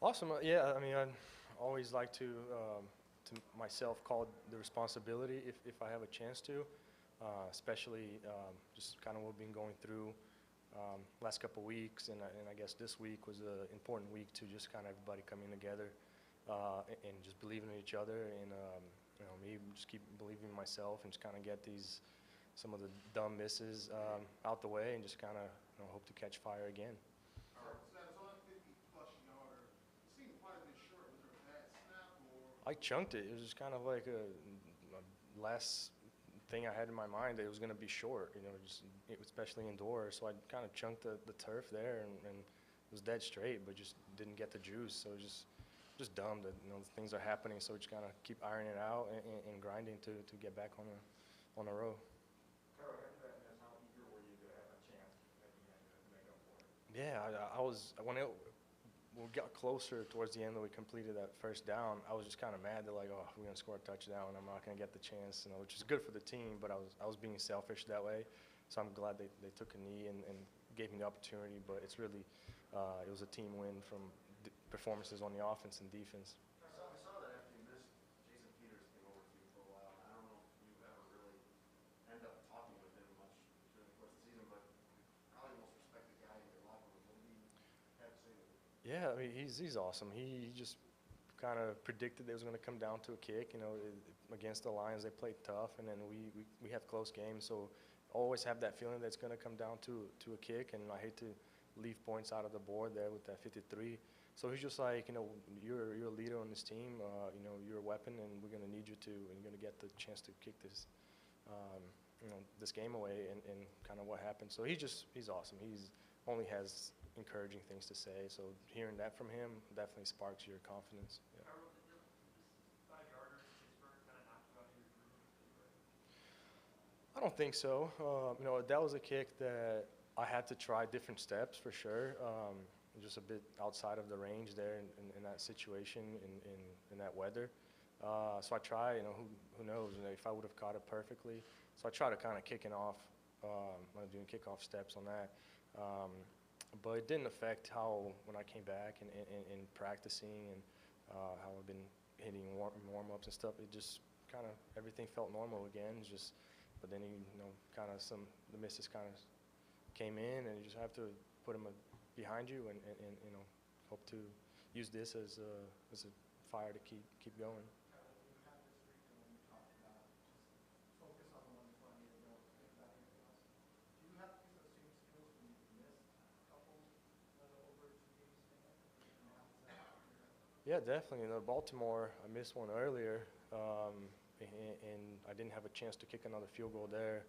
Awesome. Yeah, I mean, I always like to myself call it the responsibility if I have a chance to, especially just kind of what we've been going through last couple of weeks, and I guess this week was an important week to just kind of everybody coming together and just believing in each other, and me just keep believing in myself and just kind of get these some of the dumb misses out the way and just kind of hope to catch fire again. So that was only 50 plus yarder. It seemed quite a bit short. Was there a bad snap or? I chunked it. It was just kind of like a last thing I had in my mind that it was going to be short, just especially indoors. So I kind of chunked the turf there and it was dead straight, but just didn't get the juice. So it was just dumb that things are happening. So we just kind of keep ironing it out and grinding to get back on the road. Carl, after that miss, how eager were you to have a chance at the end to make up for it? Yeah, I was when we got closer towards the end that we completed that first down, I was just kind of mad that like, oh, we're gonna score a touchdown. I'm not gonna get the chance, which is good for the team. But I was being selfish that way, so I'm glad they took a knee and gave me the opportunity. But it's really it was a team win from performances on the offense and defense. I saw that after you missed, Jason Peters came over to you for a while. I don't know if you ever really end up talking with him much during the course of the season, but probably the most respected guy in your locker room. What do you have to say to him? Yeah, I mean he's awesome. He just kind of predicted it was going to come down to a kick. Against the Lions they played tough, and then we have close games, so always have that feeling that it's going to come down to a kick. And I hate to leave points out of the board there with that 53. So he's just like, you're a leader on this team. You're a weapon, and we're going to need you to, and you're going to get the chance to kick this, this game away, and kind of what happened. So he's awesome. He's only has encouraging things to say. So hearing that from him definitely sparks your confidence. Yeah. Carl, did this 5 yarder in Pittsburgh kind of knock you out of your groove? I don't think so. That was a kick that I had to try different steps for sure. Just a bit outside of the range there in that situation, in that weather. So I try, who knows, if I would have caught it perfectly. So I try to kind of kicking off, doing kickoff steps on that. But it didn't affect how, when I came back and practicing and how I've been hitting warm-ups and stuff, it just kind of, everything felt normal again. But then, kind of the misses kind of came in, and you just have to put them behind you and hope to use this as a fire to keep going. Carol, you have this streak and when you talked about just focus on the one in front of you and don't think about anything else. Do you have these same skills when you missed a couple over 2 games span? And how does that happen? Yeah, definitely. Baltimore, I missed one earlier, and I didn't have a chance to kick another field goal there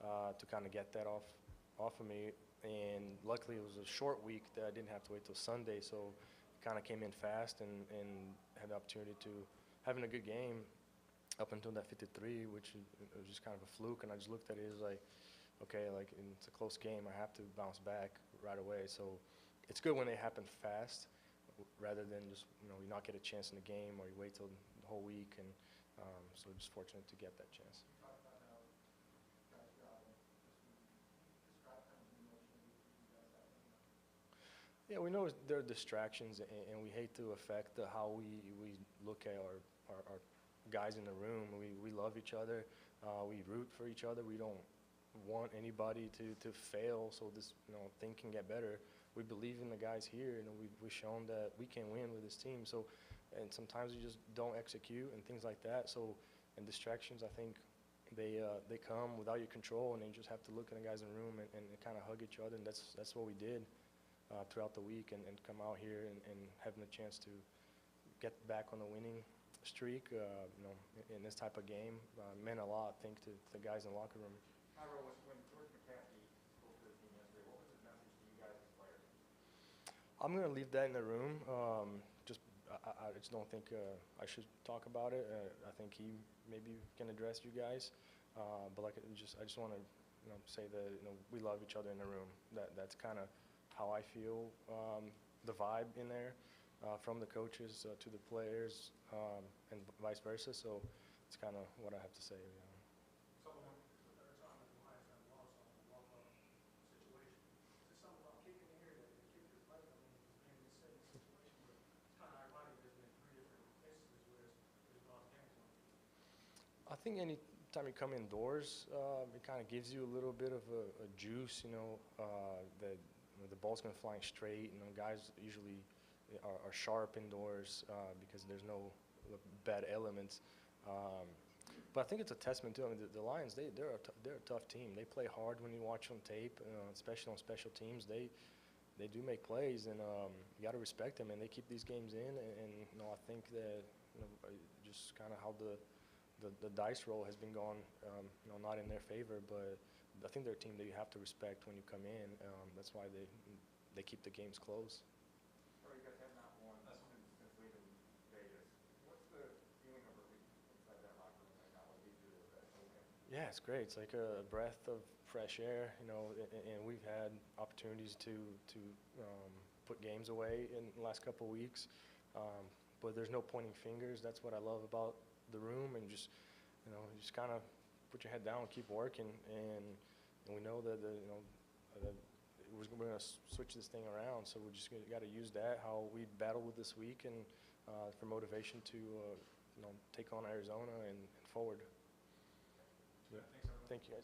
to kind of get that off of me. And luckily, it was a short week that I didn't have to wait till Sunday, so it kind of came in fast and had the opportunity to having a good game up until that 53, which was just kind of a fluke. And I just looked at it as like, okay, like it's a close game. I have to bounce back right away. So it's good when they happen fast, rather than just you not get a chance in the game or you wait till the whole week. And so just fortunate to get that chance. You talked about how guys got this week. Describe kind of the emotional week you guys had. Yeah, we know there are distractions, and we hate to affect how we look at our guys in the room. We love each other. We root for each other. We don't want anybody to fail, so this thing can get better. We believe in the guys here. We've shown that we can win with this team. So, and sometimes we just don't execute and things like that. So, and distractions, I think they come without your control, and you just have to look at the guys in the room and kind of hug each other. And that's what we did throughout the week, and come out here and having a chance to get back on the winning streak, in this type of game, meant a lot, I think, to the guys in the locker room. Kyra, when George McCaskey spoke to the team yesterday, what was his message to you guys as players? I'm going to leave that in the room. I just don't think I should talk about it. I think he maybe can address you guys. But I just want to say that we love each other in the room. That's kind of how I feel, the vibe in there, from the coaches to the players, and vice versa. So it's kind of what I have to say. Someone with their time in the Lions had lost on a walk-up situation. Is there something about kicking in here that the kicker's like? I mean, he's in this situation where it's kind think any time you come indoors, it kind of gives you a little bit of a juice, that the ball's going to flying straight. Guys usually are sharp indoors because there's no bad elements. But I think it's a testament to, the Lions. They're a tough team. They play hard when you watch on tape, especially on special teams. They do make plays, and you got to respect them. And they keep these games in. And I think that just kind of how the dice roll has been going, not in their favor. But I think they're a team that you have to respect when you come in. That's why they keep the games close. So you guys have not won since leaving Vegas. What's the feeling of relief inside that locker room right now? What do you do with that? Yeah, it's great. It's like a breath of fresh air, and we've had opportunities to put games away in the last couple of weeks, but there's no pointing fingers. That's what I love about the room, and just kind of put your head down and keep working, and we know that we're going to switch this thing around, so we just got to use that, how we battled with this week, and for motivation to take on Arizona and forward. Yeah. Thank you, guys.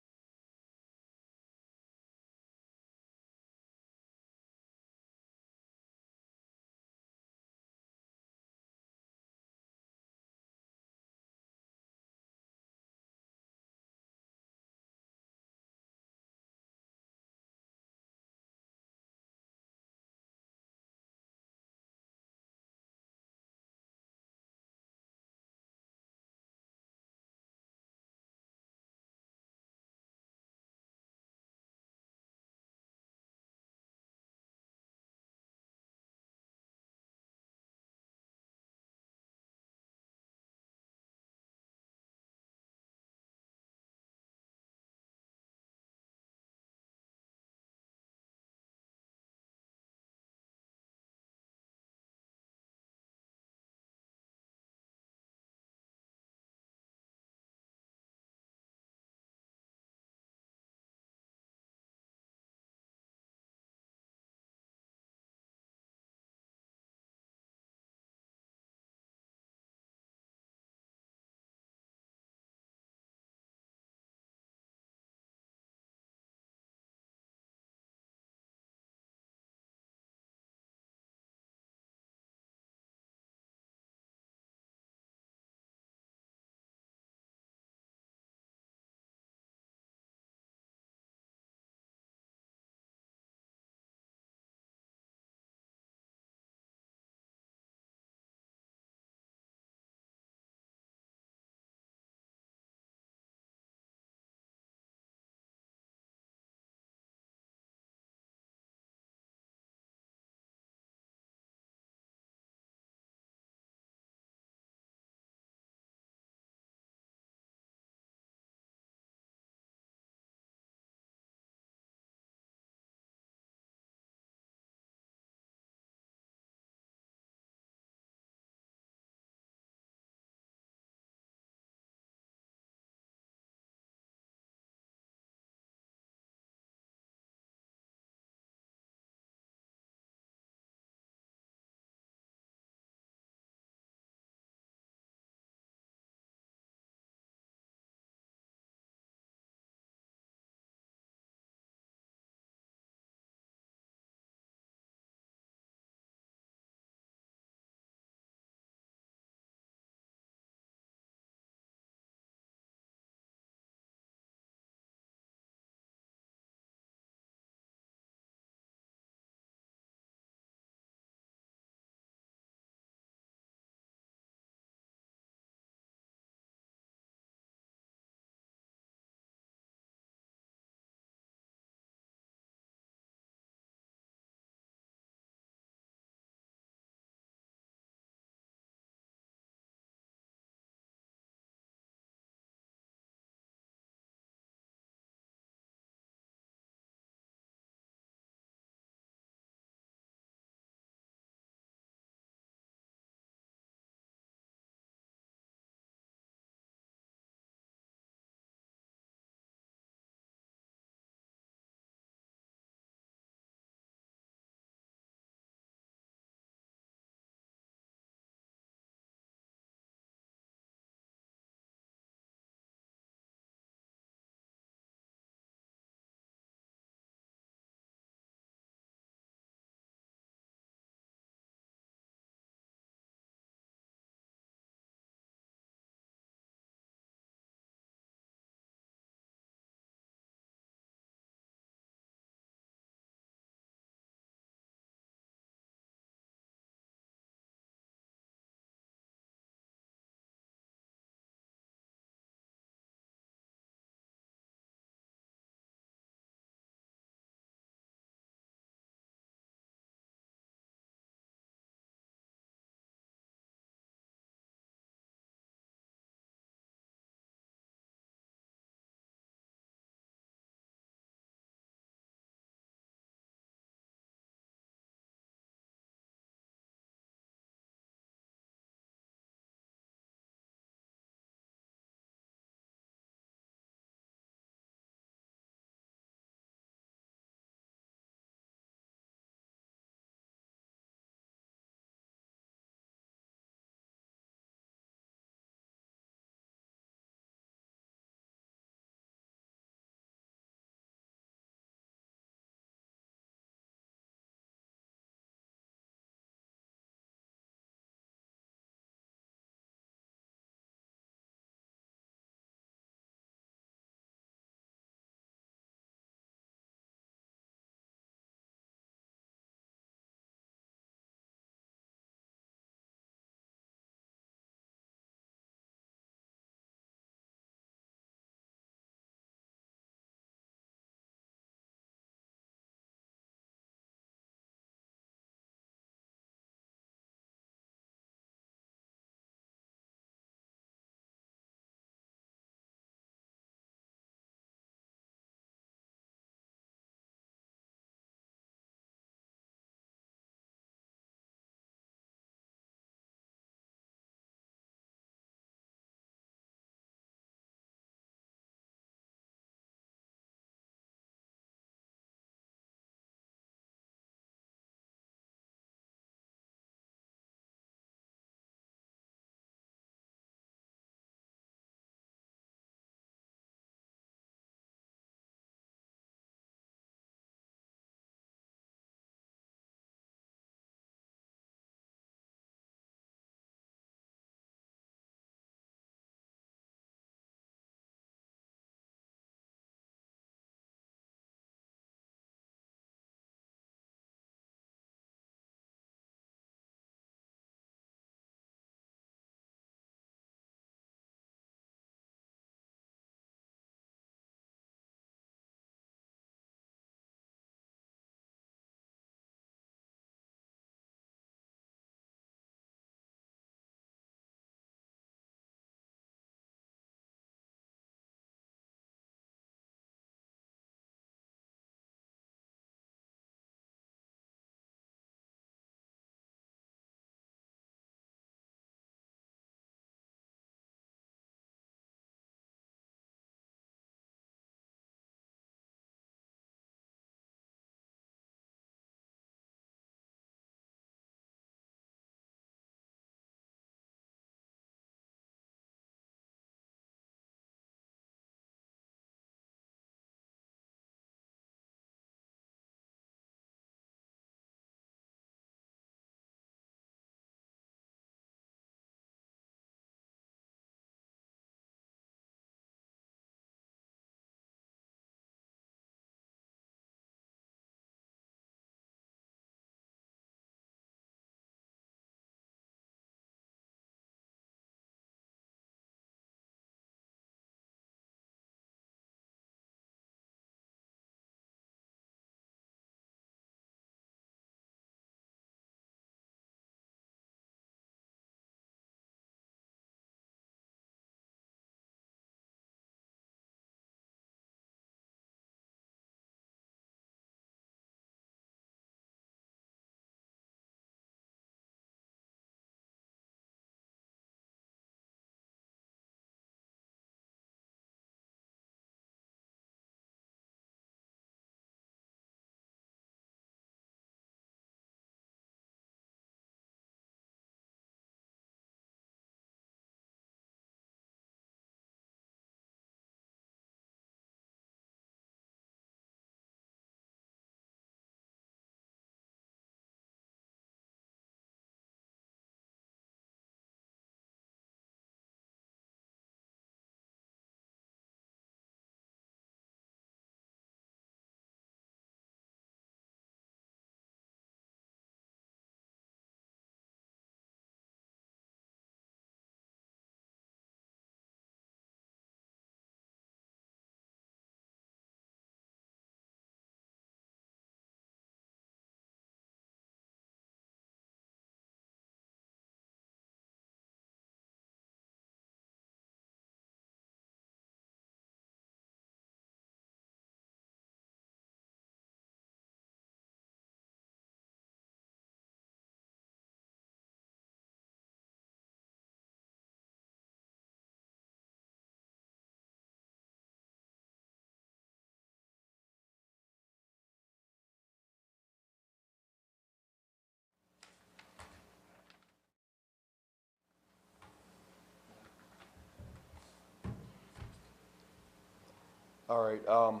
All right, I'm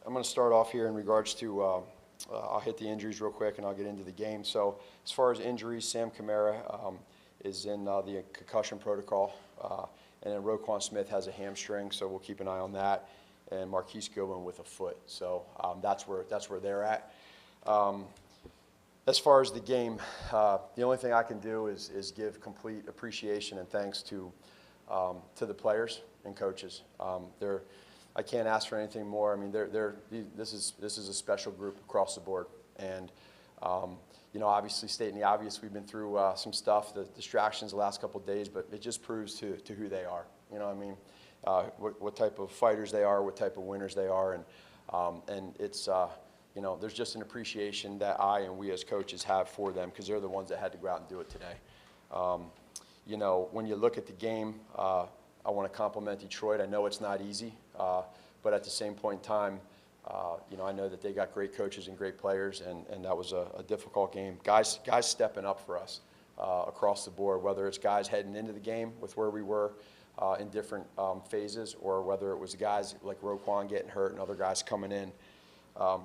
going to start off here in regards to, I'll hit the injuries real quick and I'll get into the game. So as far as injuries, Sam Kamara is in the concussion protocol, and then Roquan Smith has a hamstring, so we'll keep an eye on that, and Marquise Goodwin with a foot. So that's where they're at. As far as the game, the only thing I can do is give complete appreciation and thanks to the players and coaches. I can't ask for anything more. I mean, this is a special group across the board, and you know, obviously stating the obvious, we've been through some stuff, the distractions the last couple of days, but it just proves to who they are. You know what I mean? What type of fighters they are, what type of winners they are, and it's you know, there's just an appreciation that I and we as coaches have for them because they're the ones that had to go out and do it today. You know, when you look at the game, I want to compliment Detroit. I know it's not easy, but at the same point in time, you know, I know that they got great coaches and great players, and that was a difficult game. Guys stepping up for us across the board, whether it's guys heading into the game with where we were in different phases, or whether it was guys like Roquan getting hurt and other guys coming in.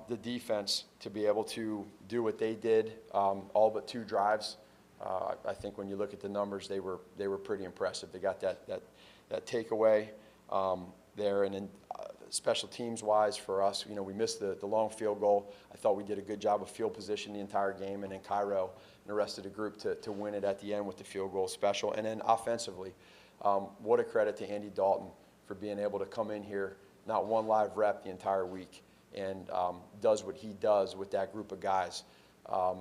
The defense, to be able to do what they did, all but 2 drives, I think when you look at the numbers, they were pretty impressive. They got that takeaway there, and then special teams wise for us, you know, we missed the long field goal. I thought we did a good job of field position the entire game, and then Cairo and the rest of the group to win it at the end with the field goal special. And then offensively, what a credit to Andy Dalton for being able to come in here, not one live rep the entire week, and does what he does with that group of guys.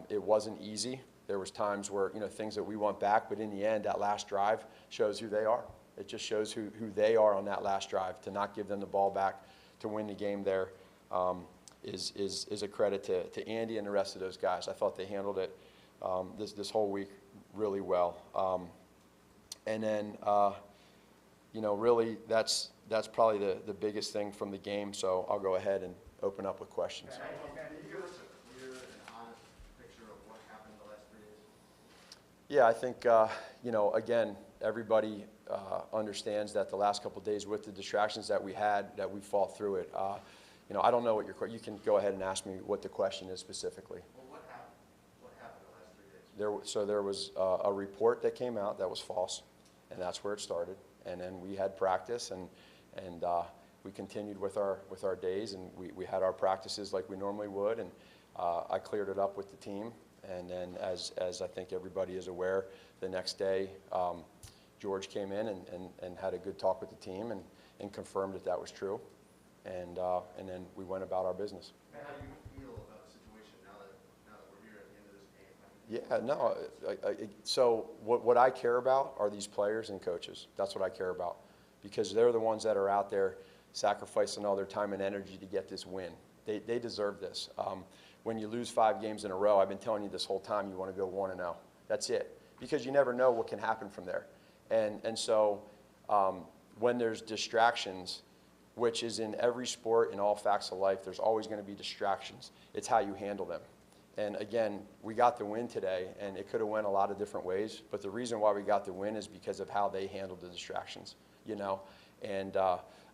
It wasn't easy. There was times where, you know, things that we want back, but in the end, that last drive shows who they are. It just shows who they are on that last drive. To not give them the ball back to win the game there is a credit to Andy and the rest of those guys. I thought they handled it this whole week really well. And then, you know, really that's probably the biggest thing from the game. So I'll go ahead and open up with questions. Can you give us a clear and honest picture of what happened the last 3 days? Yeah, I think, you know, again, everybody understands that the last couple of days with the distractions that we had, that we fought through it. You know, I don't know what you can go ahead and ask me what the question is specifically. Well, what happened? What happened the last 3 days? So there was a report that came out that was false, and that's where it started. And then we had practice, and we continued with our days, and we had our practices like we normally would, and I cleared it up with the team. And then as I think everybody is aware, the next day George came in and had a good talk with the team and confirmed that was true. And then we went about our business. How do you feel about the situation now that we're here at the end of this game? Yeah, no. So what I care about are these players and coaches. That's what I care about, because they're the ones that are out there sacrificing all their time and energy to get this win. They deserve this. When you lose 5 games in a row, I've been telling you this whole time, you want to go 1-0. That's it, because you never know what can happen from there. And so when there's distractions, which is in every sport, in all facts of life, there's always going to be distractions. It's how you handle them. And again, we got the win today, and it could have went a lot of different ways, but the reason why we got the win is because of how they handled the distractions, you know. And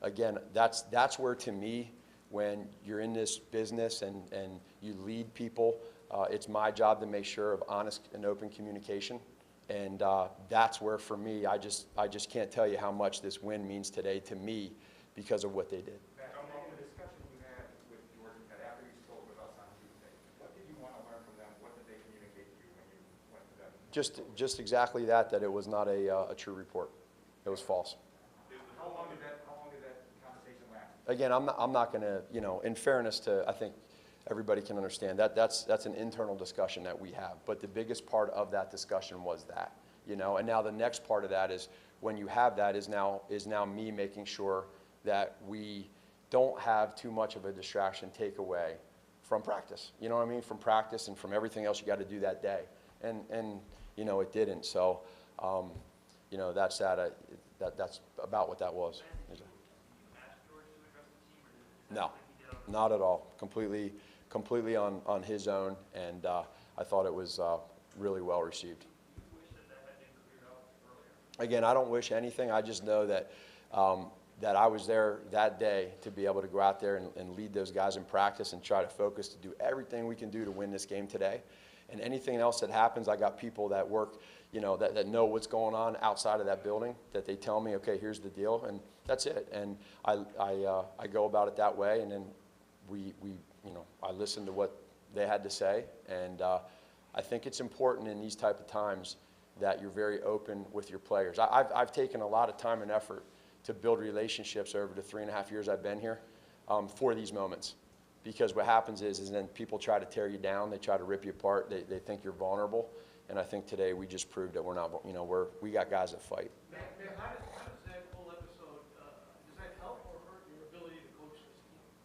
again, that's where, to me, when you're in this business and you lead people, it's my job to make sure of honest and open communication. And that's where, for me, I just can't tell you how much this win means today to me because of what they did. Matt, in the discussion you had with George and Ted after you spoke with us on Tuesday, what did you want to learn from them? What did they communicate to you when you went to them? Just exactly that it was not a true report. It was false. How long did that conversation last? Again, I'm not going to, you know, in fairness to, I think everybody can understand that's an internal discussion that we have. But the biggest part of that discussion was that, you know, and now the next part of that is when you have that is now me making sure that we don't have too much of a distraction take away from practice. You know what I mean? From practice and from everything else you got to do that day. And you know, it didn't. So, you know, that's about what that was. No, not at all. Completely on his own, and I thought it was really well received. Again, I don't wish anything. I just know that that I was there that day to be able to go out there and lead those guys in practice and try to focus to do everything we can do to win this game today. And anything else that happens, I got people that work, you know, that know what's going on outside of that building, that they tell me, okay, here's the deal, and that's it. And I go about it that way, and then we you know, I listen to what they had to say, and I think it's important in these type of times that you're very open with your players. I've taken a lot of time and effort to build relationships over the 3.5 years I've been here for these moments. Because what happens is then people try to tear you down, they try to rip you apart, they think you're vulnerable, and I think today we just proved that we're not, you know, we got guys that fight. Matt, how does that whole episode, does that help or hurt your ability to coach this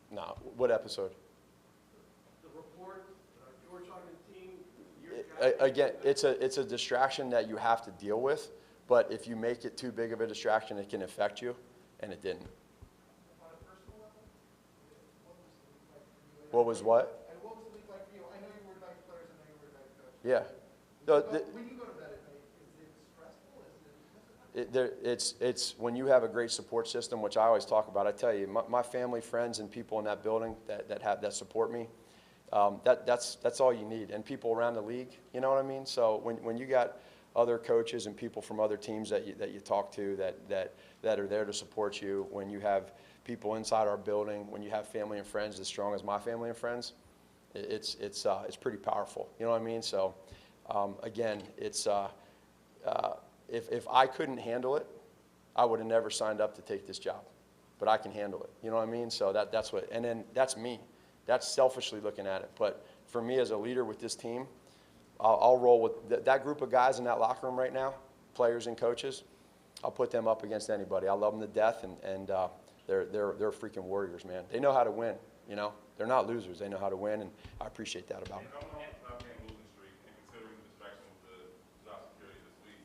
team? No, what episode? The report, George on the team, your guys. Again, it's a distraction that you have to deal with, but if you make it too big of a distraction, it can affect you, and it didn't. On a personal level, What was what? and what was the week like for you? I know you were nice players, I know you were nice coach. Yeah. No, But when you go to bed at night, is it stressful? Is it? it's when you have a great support system, which I always talk about. I tell you, my family, friends, and people in that building that support me, that's all you need, and people around the league. You know what I mean? So when you got other coaches and people from other teams that you talk to that are there to support you, when you have people inside our building, when you have family and friends as strong as my family and friends, it's pretty powerful. You know what I mean? So again, it's if I couldn't handle it, I would have never signed up to take this job, but I can handle it. You know what I mean? So that's what, and then that's me. That's selfishly looking at it. But for me as a leader with this team, I'll roll with that group of guys in that locker room right now, players and coaches. I'll put them up against anybody. I love them to death, and they're freaking warriors, man. They know how to win. You know, they're not losers. They know how to win, and I appreciate that about them. Coming off not being losing streak and considering the distraction with the job security this week,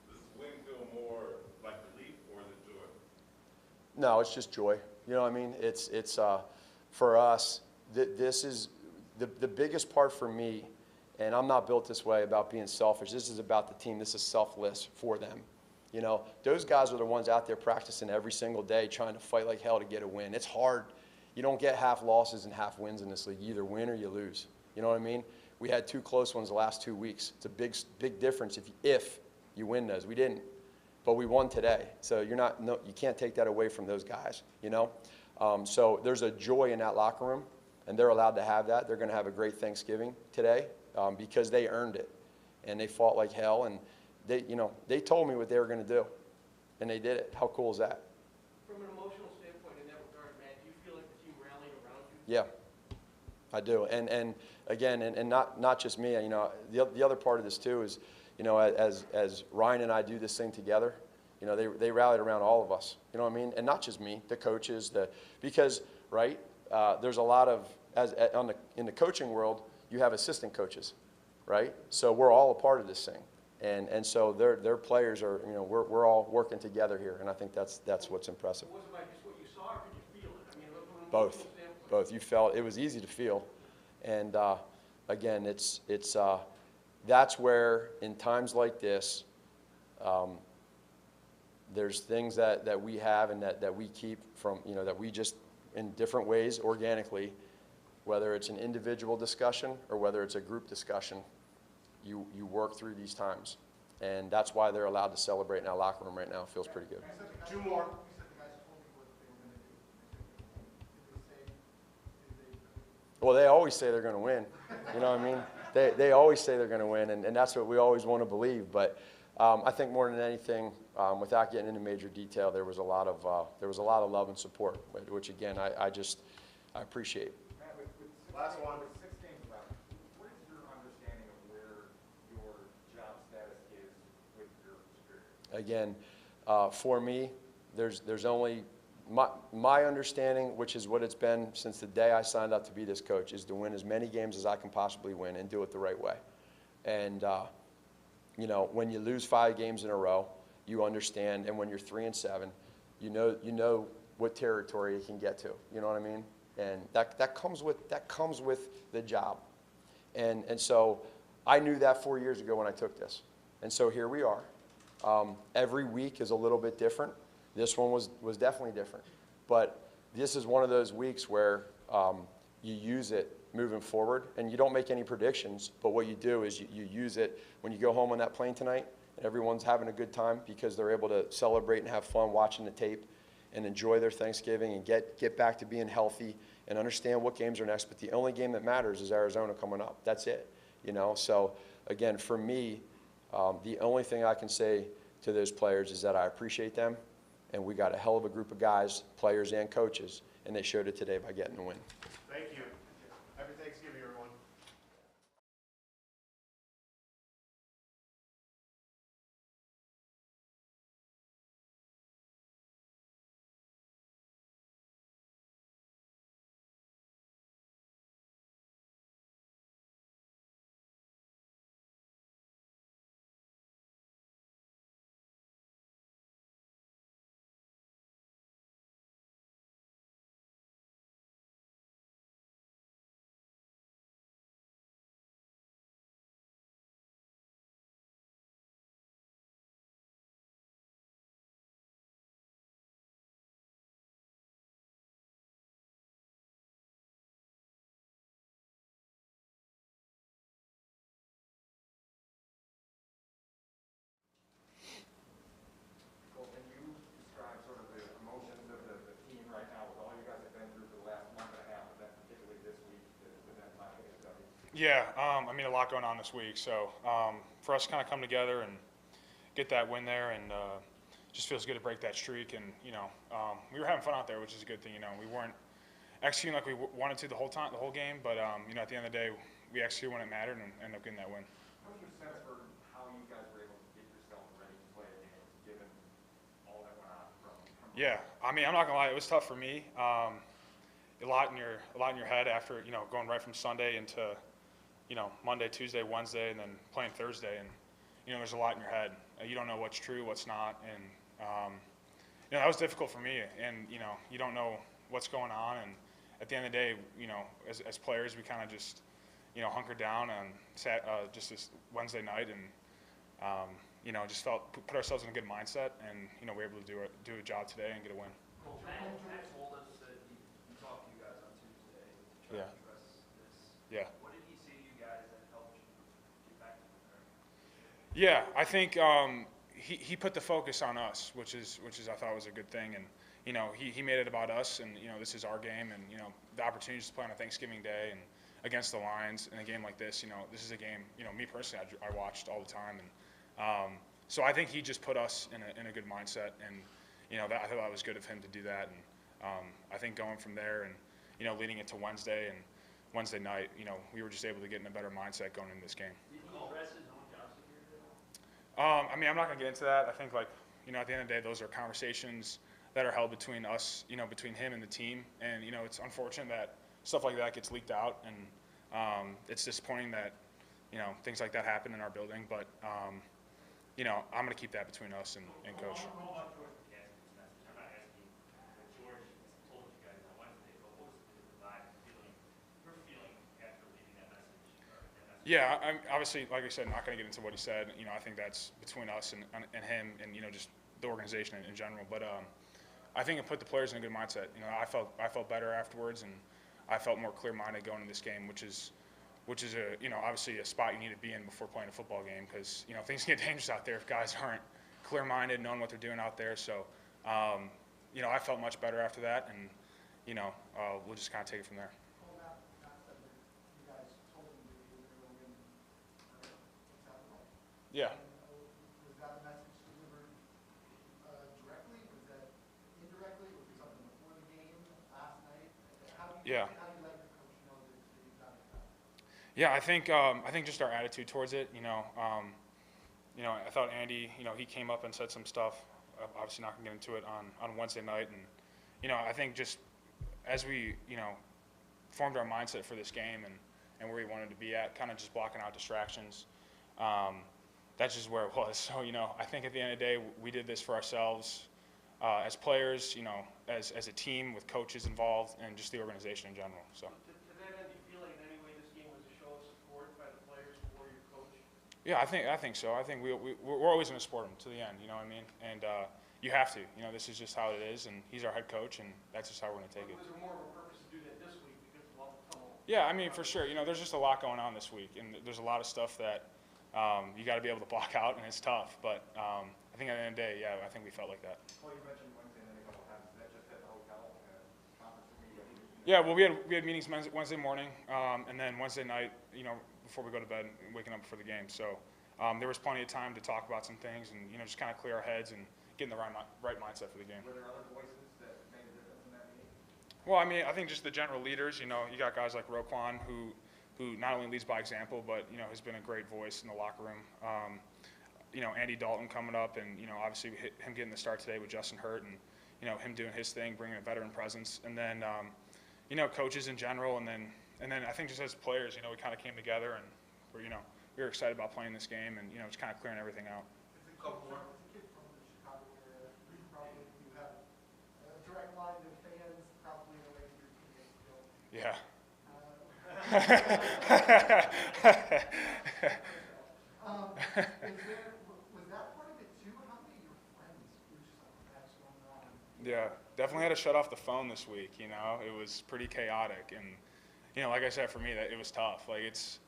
does this win feel more like relief or is it joy? No, it's just joy. You know what I mean? It's for us. This is the biggest part for me, and I'm not built this way about being selfish. This is about the team. This is selfless for them. You know, those guys are the ones out there practicing every single day, trying to fight like hell to get a win. It's hard. You don't get half losses and half wins in this league. You either win or you lose. You know what I mean? We had 2 close ones the last 2 weeks. It's a big difference if you win those. We didn't, but we won today. So you can't take that away from those guys. You know, so there's a joy in that locker room, and they're allowed to have that. They're going to have a great Thanksgiving today because they earned it, and they fought like hell, and they told me what they were going to do, and they did it. How cool is that? From an emotional standpoint in that regard, Matt, do you feel like the team rallied around you? Yeah, I do. And again, and not just me. You know, the other part of this too is, you know, as Ryan and I do this thing together, you know, they rallied around all of us. You know what I mean? And not just me, the coaches, because right, there's a lot of in the coaching world, you have assistant coaches, right? So we're all a part of this thing. And so their players are, you know, we're all working together here, and I think that's what's impressive. Was it like just what you saw, or could you feel it? I mean, from an Both, emotional standpoint. both. You felt it was easy to feel, and again, it's that's where in times like this, there's things that we have and that we keep from, you know, that we just in different ways organically, whether it's an individual discussion or whether it's a group discussion. You work through these times, and that's why they're allowed to celebrate in our locker room right now. It feels pretty good. Two more. You said the guys told you what they were going to do. Did they Well, they always say they're going to win. You know what I mean? They always say they're going to win, and that's what we always want to believe. But I think more than anything, without getting into major detail, there was a lot of love and support, which again I appreciate. Matt, with Last one. With 6 games left, what is your understanding of where your job status is with your superior? Again, for me, there's only my understanding, which is what it's been since the day I signed up to be this coach, is to win as many games as I can possibly win and do it the right way. And you know, when you lose 5 games in a row, you understand, and when you're 3-7, you know what territory it can get to. You know what I mean? And that comes with the job. And so I knew that 4 years ago when I took this. And so here we are. Every week is a little bit different. This one was definitely different. But this is one of those weeks where you use it moving forward, and you don't make any predictions, but what you do is you use it when you go home on that plane tonight, and everyone's having a good time because they're able to celebrate and have fun watching the tape and enjoy their Thanksgiving and get back to being healthy and understand what games are next. But the only game that matters is Arizona coming up. That's it, you know? So, again, for me, the only thing I can say to those players is that I appreciate them, and we got a hell of a group of guys, players and coaches, and they showed it today by getting the win. Thank you. Happy Thanksgiving, everyone. Well, can you describe sort of the emotions of the team right now with all you guys have been through for the last month and a half, but then particularly this week with that final ASW? Yeah, I mean, a lot going on this week. So for us to kind of come together and get that win there, and just feels good to break that streak. And we were having fun out there, which is a good thing. We weren't executing like we wanted to the whole game, but at the end of the day, we executed when it mattered and ended up getting that win. What was your sense for how you guys were able to get yourselves ready to play a game, given all that went on from Yeah, I mean, I'm not gonna lie, it was tough for me. A lot in your head after going right from Sunday into Monday, Tuesday, Wednesday, and then playing Thursday, and there's a lot in your head. You don't know what's true, what's not, and that was difficult for me. And you don't know what's going on, and at the end of the day, as players, we kind of just hunkered down on just this Wednesday night, and just put ourselves in a good mindset, and we were able to do a job today and get a win. Matt told us that he talked to you guys on Tuesday to try Yeah. to address this. Yeah. What did he say to you guys that helped you get back to the third? Yeah, I think he put the focus on us, which is I thought was a good thing, and he made it about us, and this is our game, and the opportunities to play on a Thanksgiving Day and against the Lions in a game like this. This is a game me personally I watched all the time, and so I think he just put us in a good mindset, and I thought that was good of him to do that, and I think going from there and leading it to Wednesday and Wednesday night, we were just able to get in a better mindset going into this game. Did he address his own job security at all? I mean, I'm not gonna get into that. I think at the end of the day, those are conversations that are held between us, between him and the team. And it's unfortunate that stuff like that gets leaked out, and it's disappointing that things like that happen in our building. But I'm gonna keep that between us and coach. I don't know about George McCaskey's message. I'm not asking what George told you guys on Wednesday, but what was the vibe, your feeling after reading that message? Yeah, I'm obviously, like I said, not going to get into what he said. I think that's between us and him, and just the organization in general. But I think it put the players in a good mindset. I felt better afterwards, and I felt more clear-minded going into this game, which is obviously a spot you need to be in before playing a football game, because things get dangerous out there if guys aren't clear-minded, knowing what they're doing out there. So I felt much better after that, and we'll just kind of take it from there. Well, Matt said that you guys told him that you were going to win. What's that like? Yeah. Was that message delivered directly? Was that indirectly? Was it something before the game, last night? How do you Yeah. let your coach know that you've got it done? Yeah, I think just our attitude towards it. I thought Andy, he came up and said some stuff. Obviously, not gonna get into it on Wednesday night, and I think just as we formed our mindset for this game and where we wanted to be at, kind of just blocking out distractions. That's just where it was. So I think at the end of the day, we did this for ourselves as players, as a team with coaches involved, and just the organization in general. So. To that end, do you feel like in any way this game was a show of support by the players for your coach? Yeah, I think so. I think we're always going to support them to the end. You know what I mean? And you have to. You know, this is just how it is, and he's our head coach, and that's just how we're going to take it. Was there more of a purpose to do that this week because of all the tumult? Yeah, I mean, for sure. You know, there's just a lot going on this week, and there's a lot of stuff that you got to be able to block out, and it's tough. But I think at the end of the day, yeah, I think we felt like that. Well, you mentioned Wednesday night a couple times. Is that just at the hotel and conference media? Yeah, well, we had meetings Wednesday morning, and then Wednesday night, you know, before we go to bed, waking up before the game. So there was plenty of time to talk about some things, and you know, just kind of clear our heads and get in the right mindset for the game. Were there other voices that made a difference in that meeting? Well, I mean, I think just the general leaders. You know, you got guys like Roquan who not only leads by example, but you know, has been a great voice in the locker room. You know, Andy Dalton coming up, and you know, obviously him getting the start today with Justin Hurt, and you know, him doing his thing, bringing a veteran presence, and then you know, coaches in general, and then I think just as players, you know, we kind of came together, and we were excited about playing this game, and you know, just kind of clearing everything out. As a kid from the Chicago area, you have a direct line to fans, probably in a way your teammates don't. Yeah. Was that part of it too? How many of your friends were just like, that's going on? Yeah, definitely had to shut off the phone this week. You know, it was pretty chaotic, and you know, like I said, for me, that it was tough. Like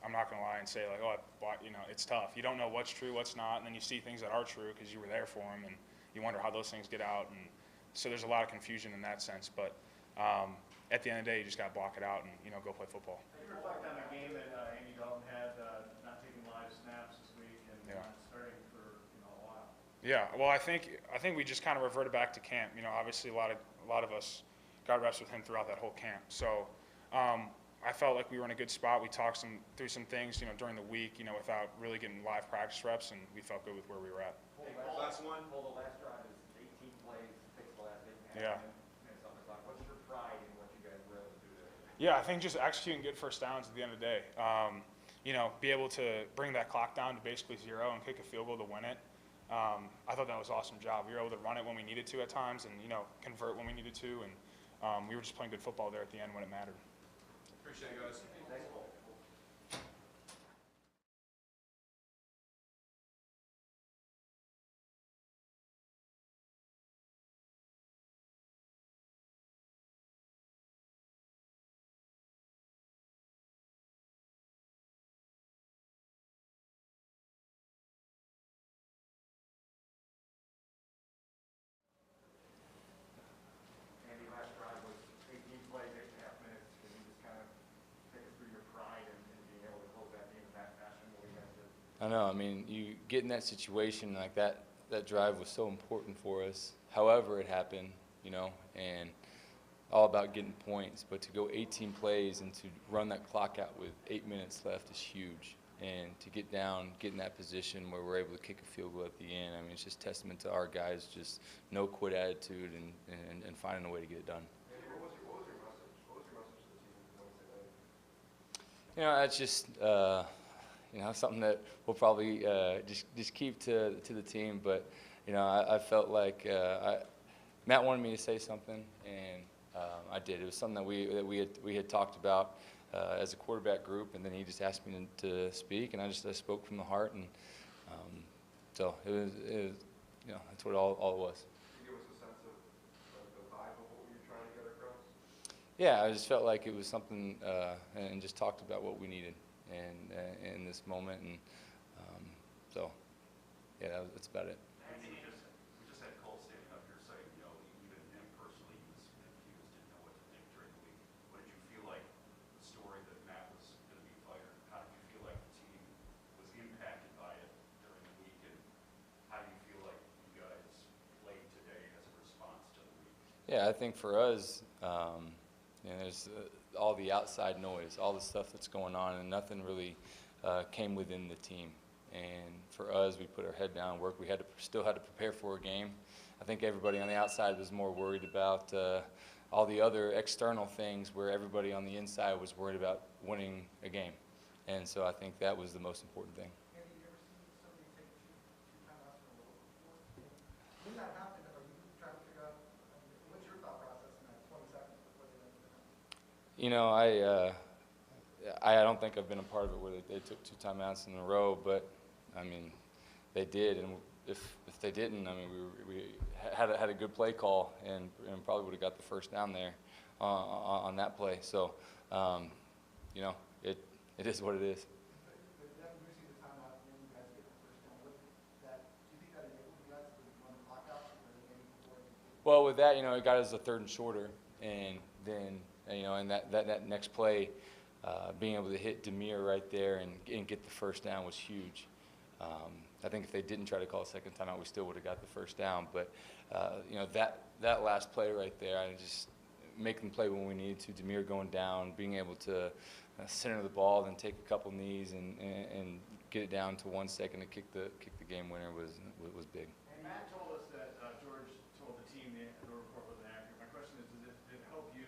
I'm not gonna lie and say like, oh, you know, it's tough. You don't know what's true, what's not, and then you see things that are true because you were there for them, and you wonder how those things get out, and so there's a lot of confusion in that sense. But at the end of the day, you just gotta block it out and you know, go play football. Can you reflect on the game that Andy Dalton had, not taking live snaps this week and Yeah. not starting for a while? Yeah, well, I think we just kind of reverted back to camp. You know, obviously a lot of us got reps with him throughout that whole camp. So I felt like we were in a good spot. We talked through some things, you know, during the week, you know, without really getting live practice reps, and we felt good with where we were at. Last one. Well, the last drive is 18 plays, fix the last 8.5 Yeah. minutes on the clock. What's your pride in what you guys were able to do there? Yeah, I think just executing good first downs at the end of the day. You know, be able to bring that clock down to basically 0 and kick a field goal to win it. I thought that was an awesome job. We were able to run it when we needed to at times, and you know, convert when we needed to, and we were just playing good football there at the end when it mattered. Appreciate it, guys. Thanks. Andy, last drive was 18 plays, 8.5 minutes. Can you just kind of take us through your pride in being able to close that game in that fashion? What you guys did? I know. I mean, you get in that situation like that. That drive was so important for us. However, it happened, you know, and all about getting points. But to go 18 plays and to run that clock out with 8 minutes left is huge. And to get down, get in that position where we're able to kick a field goal at the end, I mean, it's just testament to our guys, just no quit attitude and finding a way to get it done. What was your message? What was your message to the team Wednesday night? You know, that's just you know, something that we'll probably just keep to the team. But you know, I felt like Matt wanted me to say something, and I did. It was something that we had talked about as a quarterback group, and then he just asked me to speak, and I spoke from the heart, and so it was you know, that's what all it was. Can you give us a sense of the vibe of what you're trying to get across? Yeah, I just felt like it was something, and just talked about what we needed in this moment, and so yeah, that's about it. We just had Cole standing up here saying, you know, even him personally, he was confused, didn't know what to think during the week. What did you feel like the story that Matt was going to be fired? How did you feel like the team was impacted by it during the week, and how do you feel like you guys played today as a response to the week? Yeah, I think for us, you know, there's all the outside noise, all the stuff that's going on, and nothing really came within the team. And for us, we put our head down, work. We still had to prepare for a game. I think everybody on the outside was more worried about all the other external things, where everybody on the inside was worried about winning a game. And so I think that was the most important thing. Andy, you ever seen somebody take two timeouts in a row before? When that happened, are you trying to figure out, what's your thought process in that 20 seconds before they went to the You know, I don't think I've been a part of it where they took two timeouts in a row, but I mean, they did, and if they didn't, I mean, we had a good play call and probably would have got the first down there on that play. So, you know, it is what it is. But them losing the timeout and then you guys get the first down, do you think that enabled you guys to run the clock out? Or they getting before it? Well, with that, you know, it got us a 3rd and shorter, and then, you know, and that next play, being able to hit Demir right there and get the first down was huge. I think if they didn't try to call a second timeout, we still would have got the first down. But you know, that last play right there, I just make them play when we needed to. Demir going down, being able to center the ball, then take a couple knees and get it down to 1 second to kick the game winner was big. And Matt told us that George told the team the report wasn't accurate. My question is, did it help you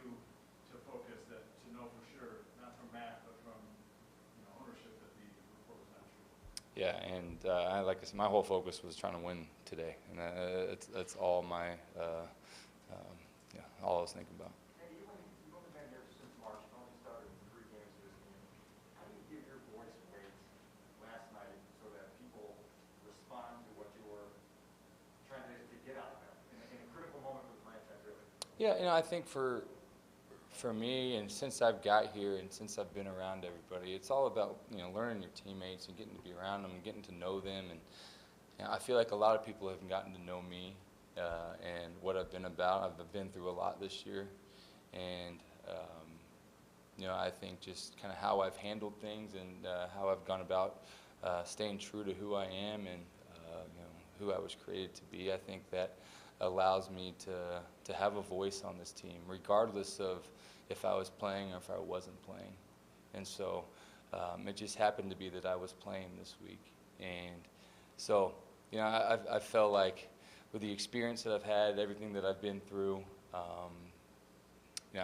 to focus to know for sure, not from Matt, but from ownership, that the report was not true? Yeah, and like I said, my whole focus was trying to win today, and that's all all I was thinking about. Andy, you've only been here since March. You've only started 3 games this game. How do you give your voice weight last night so that people respond to what you were trying to get out of them in a critical moment for the franchise, really? Yeah, you know, I think for me, and since I've got here and since I've been around everybody, it's all about, you know, learning your teammates and getting to be around them and getting to know them. And you know, I feel like a lot of people have gotten to know me and what I've been about. I've been through a lot this year, and you know, I think just kind of how I've handled things and how I've gone about staying true to who I am and you know, who I was created to be. I think that allows me to have a voice on this team, regardless of if I was playing or if I wasn't playing. And so it just happened to be that I was playing this week. And so, you know, I felt like with the experience that I've had, everything that I've been through, you know,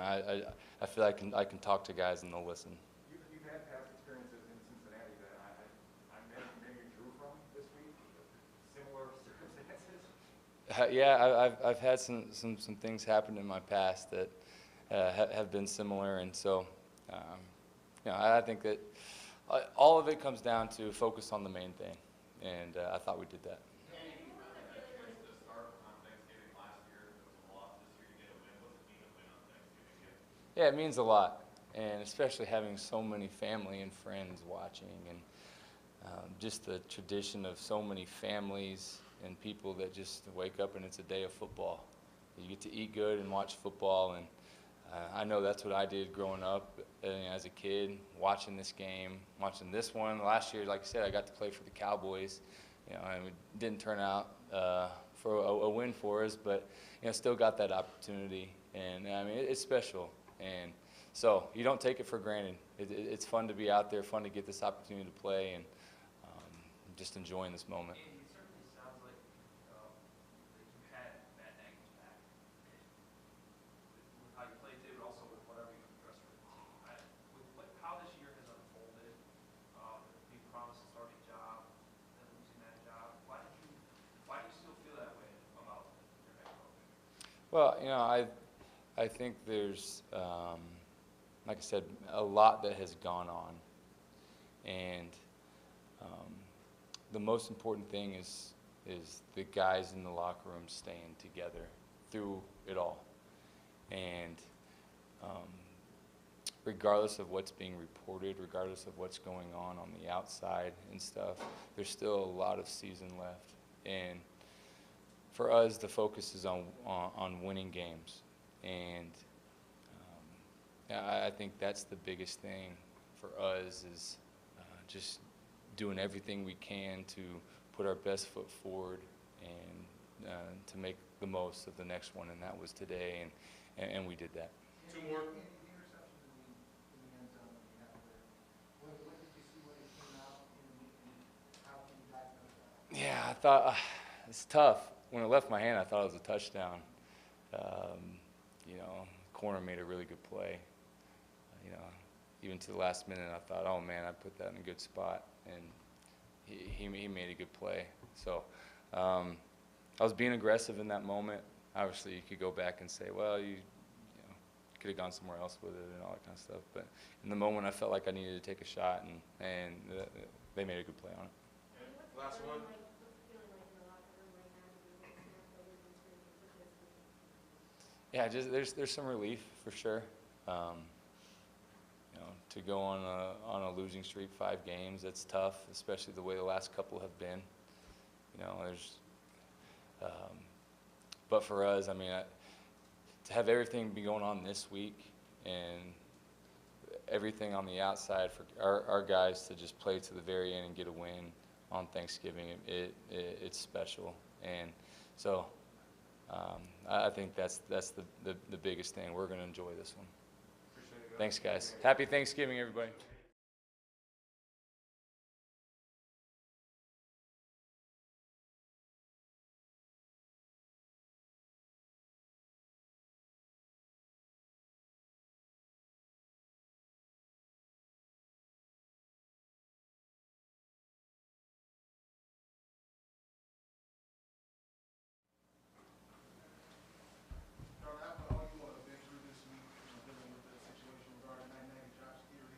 I feel like I can talk to guys and they'll listen. You've had past experiences in Cincinnati that maybe you drew from this week, similar circumstances? Yeah, I've had some things happen in my past that have been similar, and so you know, I think that all of it comes down to focus on the main thing, and I thought we did that. Yeah, it means a lot, and especially having so many family and friends watching, and just the tradition of so many families and people that just wake up and it's a day of football. You get to eat good and watch football, and I know that's what I did growing up as a kid, watching this game, watching this one. Last year, like I said, I got to play for the Cowboys. You know, and it didn't turn out for a win for us, but you know, still got that opportunity, and I mean, it's special. And so you don't take it for granted. It's fun to be out there, fun to get this opportunity to play, and just enjoying this moment. It certainly sounds like that you had Matt Nagy's back with how you played today, but also with whatever you addressed for the team. With how this year has unfolded, being promised a starting job, then losing that job, why do you still feel that way about your head coach? Well, you know, I think there's, like I said, a lot that has gone on, and the most important thing is the guys in the locker room staying together through it all, and regardless of what's being reported, regardless of what's going on the outside and stuff, there's still a lot of season left, and for us, the focus is on winning games. And I think that's the biggest thing for us is just doing everything we can to put our best foot forward and to make the most of the next one, and that was today, and we did that. Two more. The interception in the end zone that you had there, what did you see when it came out, and how can you guys know that? Yeah, I thought it's tough. When it left my hand, I thought it was a touchdown. You know, corner made a really good play. You know, even to the last minute, I thought, oh man, I put that in a good spot, and he made a good play. So I was being aggressive in that moment. Obviously, you could go back and say, well, you know, could have gone somewhere else with it and all that kind of stuff. But in the moment, I felt like I needed to take a shot, and they made a good play on it. Last one. Yeah, just there's some relief for sure. You know, to go on a losing streak, 5 games, that's tough, especially the way the last couple have been. You know, but for us, I mean, to have everything be going on this week and everything on the outside for our guys to just play to the very end and get a win on Thanksgiving, it's special. And so I think that's the biggest thing. We're going to enjoy this one. Thanks, guys. Happy Thanksgiving, everybody. Darrell, after all you all have been through this week, dealing with the situation regarding 99 Josh Geary,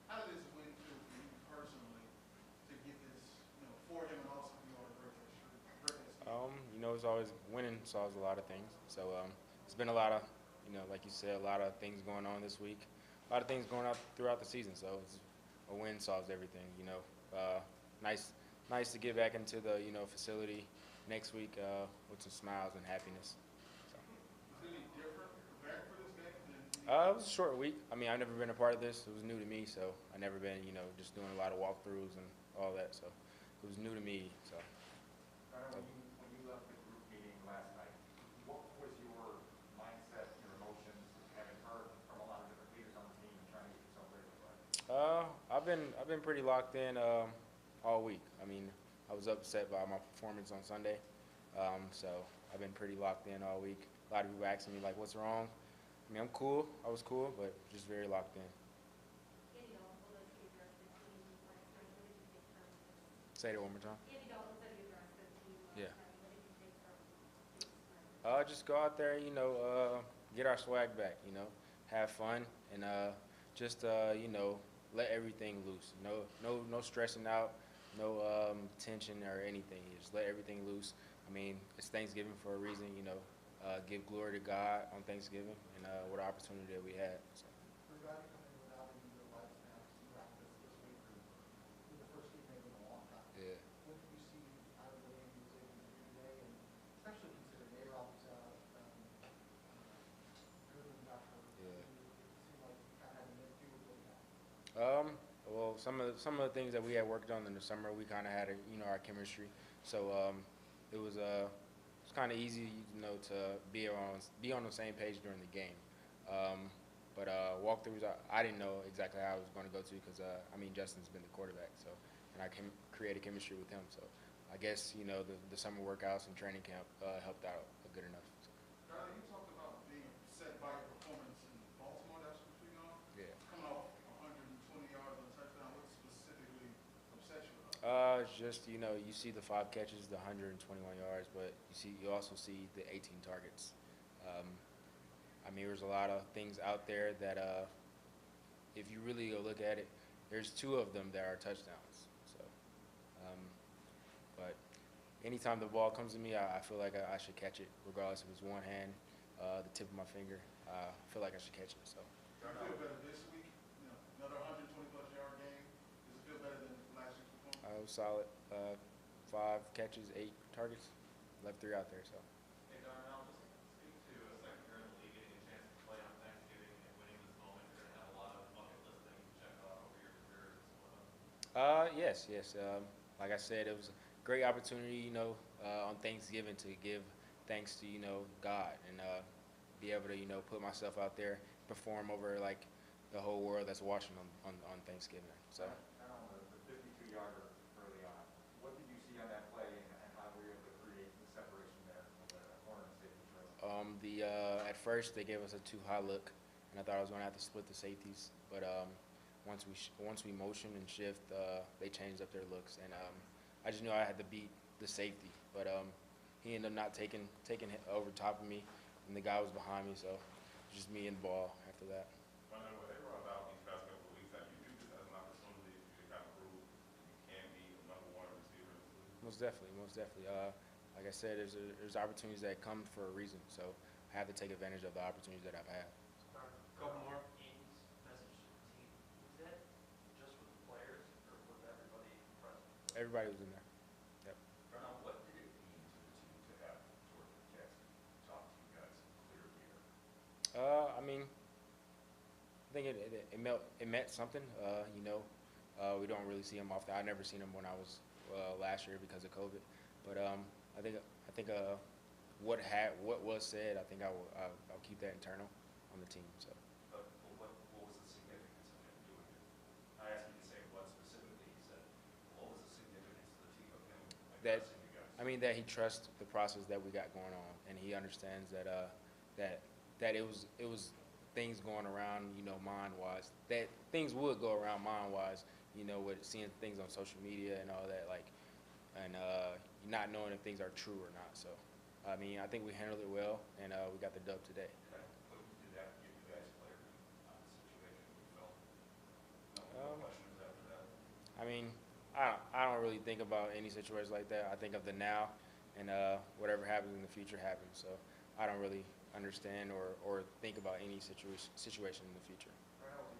how did this win feel for you personally to get this, for him and also for you all to break that streak? You know, it's always winning solves a lot of things. So it's been a lot of, like you said, a lot of things going on this week. A lot of things going on throughout the season. So a win solves everything. Nice to get back into the facility next week with some smiles and happiness. So. Was it any different preparing for this game It was a short week. I mean, I've never been a part of this. It was new to me, so I never been, just doing a lot of walkthroughs and all that. So it was new to me. So. When you left the group meeting last night, what was your mindset, your emotions, having heard from a lot of different leaders on the team and trying to get yourself ready to play? I've been pretty locked in all week. I mean, I was upset by my performance on Sunday, so I've been pretty locked in all week. A lot of people asking me like, "What's wrong?" I mean, I'm cool. I was cool, but just very locked in. Say that one more time. Yeah. Just go out there, get our swag back, have fun, and just let everything loose. No stressing out, no tension or anything. You just let everything loose. I mean, it's Thanksgiving for a reason, give glory to God on Thanksgiving, and what an opportunity that we had. So. Regarding coming without any real lights now, you practice this week, you're the first team maybe in a long time. Yeah. What did you see out of the way he was able to do today, and especially considering A-Rob was out, Goodwin got hurt. Yeah. It seemed like you kind of had to make do with what you had. Well, some of the things that we had worked on in the summer, we kind of had, our chemistry. So it was kind of easy, to be on the same page during the game. But walkthroughs, I didn't know exactly how I was going to go to because Justin's been the quarterback, so and I can create a chemistry with him. So I guess the summer workouts and training camp helped out good enough. So. Darrell, you talked about being upset by your performance in Baltimore. That's what you're on. Yeah. Coming off 120 yards on a touchdown, what specifically upset you about? It's just you see the 5 catches, the 121 yards, but you also see the 18 targets. There's a lot of things out there that if you really go look at it, there's 2 of them that are touchdowns. So, but anytime the ball comes to me, I feel like I should catch it, regardless if it's one hand, the tip of my finger. I feel like I should catch it. So. Do you feel better this week? Another 120-plus yard game. Does it feel better than last year's performance? I was solid. 5 catches, 8 targets, left 3 out there. So. Hey, Darnell, just speak to a second year in the league, getting a chance to play on Thanksgiving and winning this moment. You're going to have a lot of bucket list things to check off over your career and some of them. Yes. Like I said, it was a great opportunity, on Thanksgiving to give thanks to, God and be able to, put myself out there, perform over like the whole world that's watching on Thanksgiving. So. And on the 52-yarder early on, what did you see on that play and how were you able to create the separation there from the corner and safety trail? At first they gave us a too high look, and I thought I was going to have to split the safeties. But once we motion and shift, they changed up their looks, and I just knew I had to beat the safety. But he ended up not taking it over top of me, and the guy was behind me, so it was just me and the ball after that. I know what they brought out these past couple of weeks, that you do this as an opportunity for you to kind of prove you can be the #1 receiver in this league. Most definitely. Like I said, there's opportunities that come for a reason. So I have to take advantage of the opportunities that I've had. Couple more. Andy's message to the team, was that just with the players or was everybody present? Everybody was in there. Yep. Brennan, what did it mean to the team to have Jordan Jackson talk to you guys and clear the air? I mean, I think it meant something. We don't really see him often. I never seen him when I was last year because of COVID. But I think what was said, I think I'll keep that internal on the team. So. But what was the significance of him doing it? I asked you to say what specifically he said. What was the significance to the team of him addressing you guys? I mean that he trusts the process that we got going on, and he understands that it was things going around, mind-wise. That things would go around mind-wise, with seeing things on social media and all that, and not knowing if things are true or not. So, I mean, I think we handled it well, and we got the dub today. But did that give you guys clarity on the situation? You felt no questions after that? I mean, I don't really think about any situations like that. I think of the now, and whatever happens in the future happens. So I don't really understand or think about any situation in the future.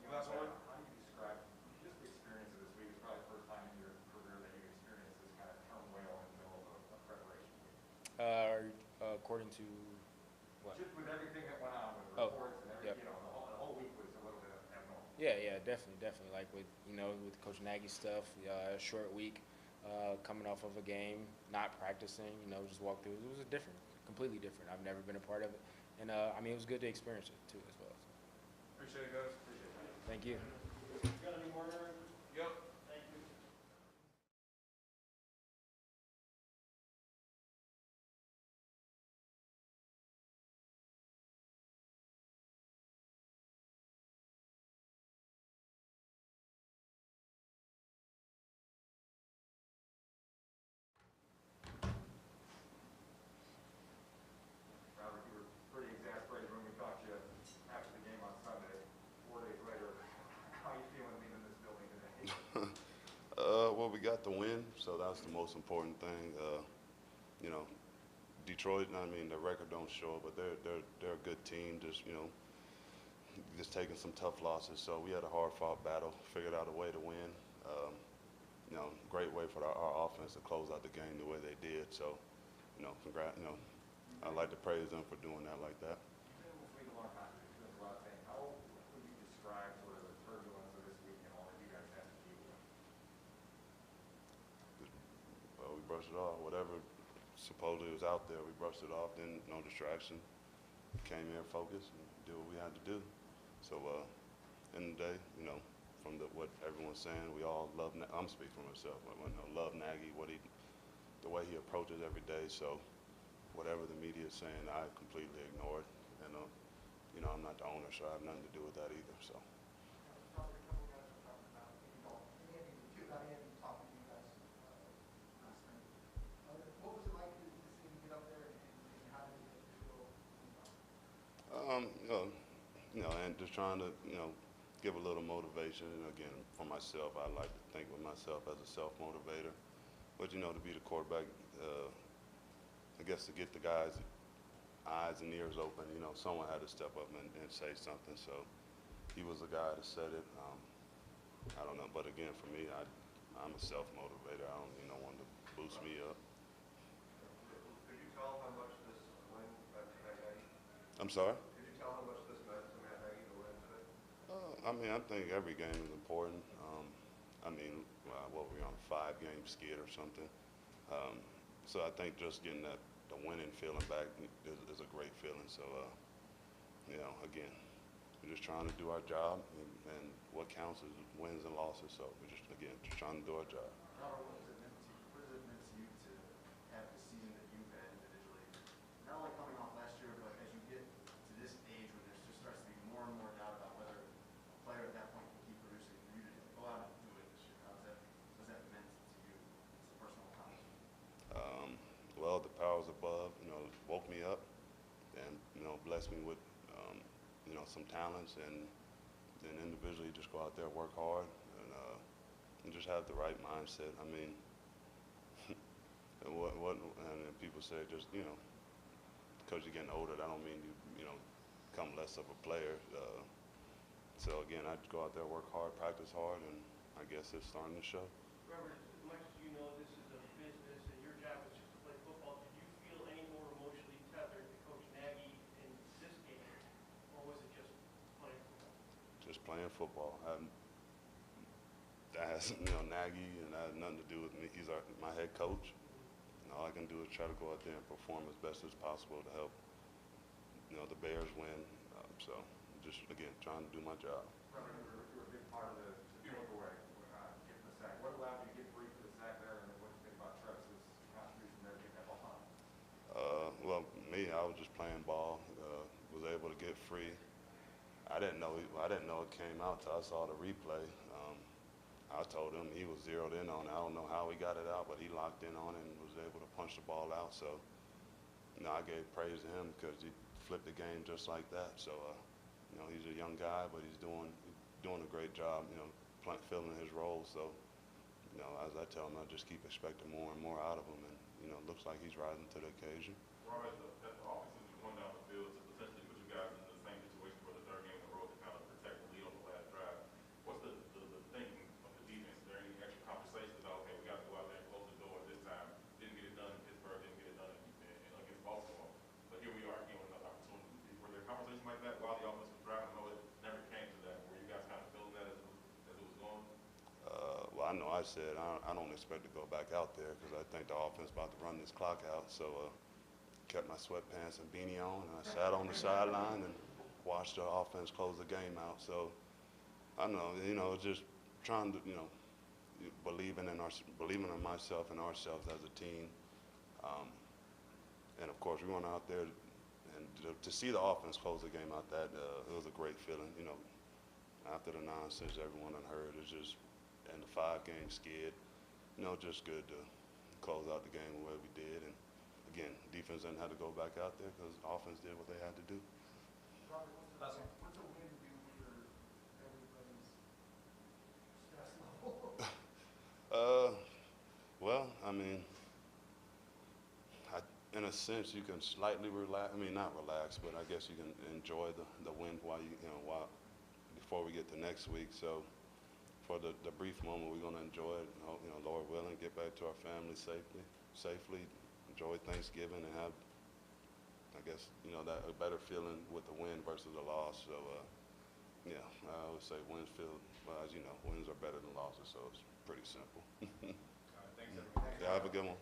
Last one. How do you describe just the experience of this week? It's probably the first time in your career that you experienced this kind of turmoil in the middle of a preparation week. According to what? Just with everything that went on with Oh, reports and everything, yep. the whole week was a little bit abnormal. Yeah, definitely. Like with Coach Nagy stuff, short week, coming off of a game, not practicing, just walk through. It was completely different. I've never been a part of it, and I mean, it was good to experience it too as well. So. Appreciate it, guys. Appreciate it. Thank you. Got any more, Aaron? Yep. Thank you. Robert, you were pretty exasperated when we talked to you after the game on Sunday. 4 days later, how are you feeling leaving this building today? Well, we got the win, so that's the most important thing. Detroit, I mean, the record don't show it, but they're a good team. Just taking some tough losses. So we had a hard-fought battle, figured out a way to win. Great way for our offense to close out the game the way they did. So, congrats. I'd like to praise them for doing that like that. You've been in this league a long time. You've experienced a lot of things. How would you describe sort of the turbulence of this week and all that you guys have to deal with? Well, we brushed it off. Whatever supposedly was out there, we brushed it off. Then no distraction. Came here focused and did what we had to do. So, end of the day, from what everyone's saying, we all love. I'm speaking for myself. Love Nagy, the way he approaches every day. So, whatever the media is saying, I completely ignored. And I'm not the owner, so I have nothing to do with that either. So. Talked to a couple guys were talking about Andy too, about Andy talking to you guys last night. What was it like to see him get up there and how did it feel? And just trying to, give a little motivation. And again, for myself, I like to think of myself as a self-motivator. But, to be the quarterback, I guess to get the guys' eyes and ears open, someone had to step up and say something. So he was the guy that said it. I don't know. But again, for me, I'm a self-motivator. I don't need no one to boost me up. Could you tell how much this win meant to Matt Nagy? I'm sorry? Could you tell how much this meant to Matt Nagy to win today? I think every game is important. What were we on, a 5-game skid or something? So I think just getting the winning feeling back is a great feeling. So, again, we're just trying to do our job, and what counts is wins and losses. So we're just trying to do our job. Robert, what does it mean to you to have the season that you've had individually? Not only coming off last year, but as you get to this age where there just starts to be more and more doubt about whether a player at that point can keep producing, for you to go out and do it this year, what has that meant to you? It's a personal accomplishment. Well, the powers above, woke me up and, blessed me with, some talents, and then individually just go out there, work hard, and just have the right mindset. I mean, and people say just, because you're getting older, that don't mean you know, become less of a player. So again, I just go out there, work hard, practice hard, and I guess it's starting to show. Robert, as much as you know this is a business and your job is just to play football, did you feel any more emotionally tethered to Coach Nagy in this game, or was it just playing football? Just playing football. That has, you know, Nagy, and that has nothing to do with me. He's my head coach. And all I can do is try to go out there and perform as best as possible to help, you know, the Bears win. So just, again, trying to do my job. Robert, you were a big part of the takeaway, getting the sack. What allowed you to get free for the sack there, and what do you think about Travis's contribution there to get that ball on? Well, me, I was just playing ball. Was able to get free. I didn't know it came out till I saw the replay. I told him he was zeroed in on it. I don't know how he got it out, but he locked in on it and was able to punch the ball out. So, you know, I gave praise to him because he flipped the game just like that. So, you know, he's a young guy, but he's doing a great job, you know, filling his role. So, you know, as I tell him, I just keep expecting more and more out of him. And, you know, it looks like he's rising to the occasion. Robert, the offense is going down the field to potentially put you guys in the same situation for the third game in a row to kind of protect the lead on the last drive. What's the thinking of the defense? Is there any extra conversations about, okay, we got to go out there and close the door this time? Didn't get it done in Pittsburgh, didn't get it done against Baltimore. But here we are again with another opportunity. Were there conversations like that while the offense was driving? I know it never came to that. Were you guys kind of feeling that as it was going? Well, I know I said I don't expect to go back out there because I think the offense is about to run this clock out. So kept my sweatpants and beanie on, and I sat on the sideline and watched the offense close the game out. So I know, you know, just trying to, you know, believing in myself and ourselves as a team. And of course, we went out there and to see the offense close the game out, that it was a great feeling. You know, after the nonsense everyone had heard, it's just, and the 5-game skid, you know, just good to close out the game the way we did. And again, defense didn't have to go back out there because offense did what they had to do. Robert, what's a win do for everybody's stress level? Well, I mean, in a sense, you can slightly relax. I mean, not relax, but I guess you can enjoy the win while before we get to next week. So, for the brief moment, we're going to enjoy it. You know, Lord willing, get back to our family safely, enjoy Thanksgiving, and have, I guess, you know, that a better feeling with the win versus the loss. So, yeah, I always say wins as you know, wins are better than losses. So it's pretty simple. All right, thanks, everybody. Yeah, have a good one.